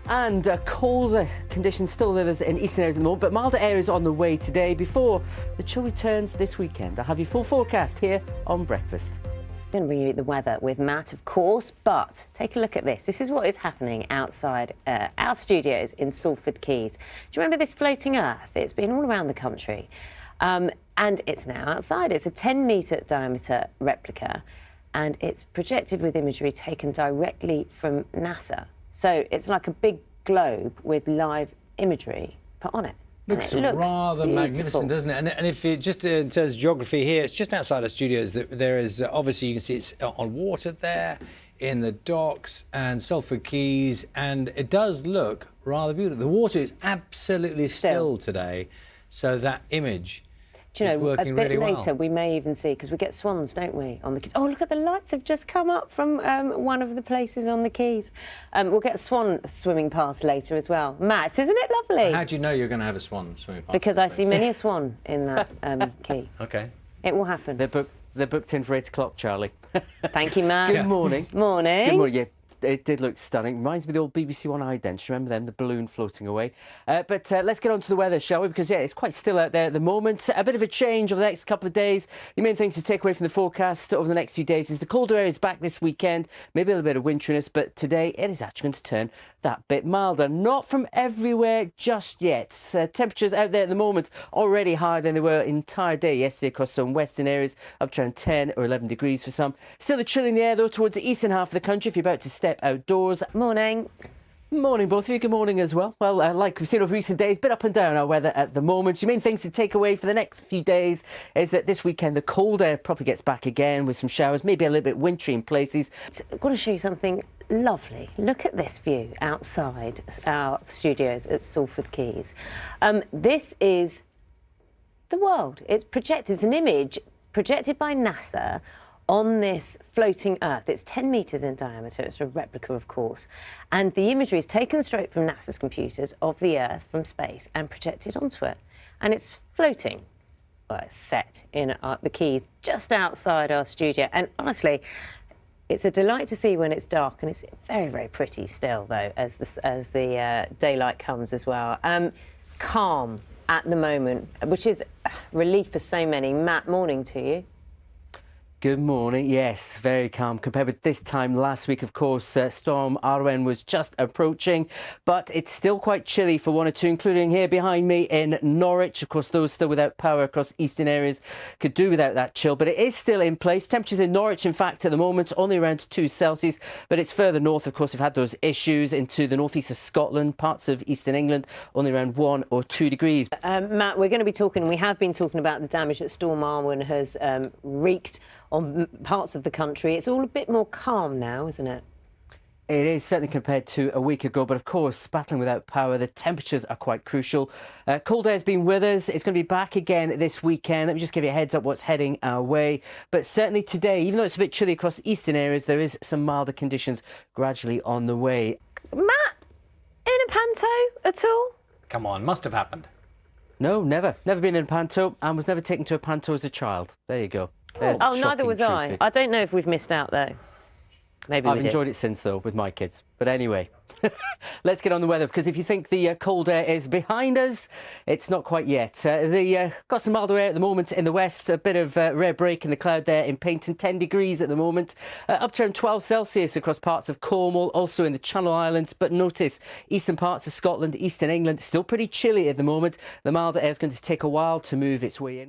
And colder conditions still with us in eastern areas at the moment, but milder areas on the way today before the chill returns this weekend. I'll have your full forecast here on Breakfast. I'm going to bring you the weather with Matt, of course, but take a look at this. This is what is happening outside our studios in Salford Quays. Do you remember this floating earth? It's been all around the country, and it's now outside. It's a 10-metre diameter replica, and it's projected with imagery taken directly from NASA. So it's like a big globe with live imagery put on it. Looks it looks rather beautiful. magnificent, doesn't it? And if it just in terms of geography here, it's just outside our studios. There is obviously you can see it's on water there, in the docks and Salford Quays, and it does look rather beautiful. The water is absolutely still today, so that image. Do you know, a bit really later we may even see, because we get swans, don't we, on the quays. Oh, look at the lights have just come up from one of the places on the quays. We'll get a swan swimming past later as well. Matt, isn't it lovely? How do you know you're going to have a swan swimming past? Because I see many a swan in that quay. OK. It will happen. They're booked in for 8 o'clock, Charlie. Thank you, Matt. Good morning. Morning. Good morning. Yeah, it did look stunning. Reminds me of the old BBC One idents. Remember them, the balloon floating away? But let's get on to the weather, shall we? Because, yeah, it's quite still out there at the moment. A bit of a change over the next couple of days. The main things to take away from the forecast over the next few days is the colder air is back this weekend. Maybe a little bit of winteriness, but today it is actually going to turn that bit milder. Not from everywhere just yet. Temperatures out there at the moment already higher than they were entire day yesterday across some western areas, up to around 10 or 11 degrees for some. Still a chill in the air, though, towards the eastern half of the country if you're about to step outdoors. Morning. Morning, both of you. Good morning as well. Well, like we've seen over recent days, bit up and down our weather at the moment. The main things to take away for the next few days is that this weekend the cold air probably gets back again with some showers, maybe a little bit wintry in places. I've got to show you something lovely. Look at this view outside our studios at Salford Quays. This is the world. It's projected. It's an image projected by NASA on this floating earth. It's 10 metres in diameter. It's a replica, of course. And the imagery is taken straight from NASA's computers of the earth from space and projected onto it. And it's floating. Well, it's set in the Quays just outside our studio. And honestly, it's a delight to see when it's dark, and it's very, very pretty still, though, as the daylight comes as well. Calm at the moment, which is relief for so many. Matt, morning to you. Good morning. Yes, very calm compared with this time last week. Of course, Storm Arwen was just approaching, but it's still quite chilly for one or two, including here behind me in Norwich. Of course, those still without power across eastern areas could do without that chill, but it is still in place. Temperatures in Norwich, in fact, at the moment, only around 2 Celsius, but it's further north. Of course, we've had those issues into the northeast of Scotland, parts of eastern England, only around 1 or 2 degrees. Matt, we have been talking about the damage that Storm Arwen has wreaked on parts of the country. It's all a bit more calm now, isn't it? It is, certainly compared to a week ago, but of course, battling without power, the temperatures are quite crucial. Cold air's been with us. It's going to be back again this weekend. Let me just give you a heads up what's heading our way. But certainly today, even though it's a bit chilly across eastern areas, there is some milder conditions gradually on the way. Matt, in a panto at all? Come on, must have happened. No, never. Never been in a panto, and was never taken to a panto as a child. There you go. Oh, neither was I. I don't know if we've missed out, though. Maybe I've enjoyed it since, though, with my kids. But anyway, let's get on the weather, because if you think the cold air is behind us, it's not quite yet. Got some milder air at the moment in the west, a bit of rare break in the cloud there in Paignton, 10 degrees at the moment, up to around 12 Celsius across parts of Cornwall, also in the Channel Islands. But notice, eastern parts of Scotland, eastern England, still pretty chilly at the moment. The milder air is going to take a while to move its way in.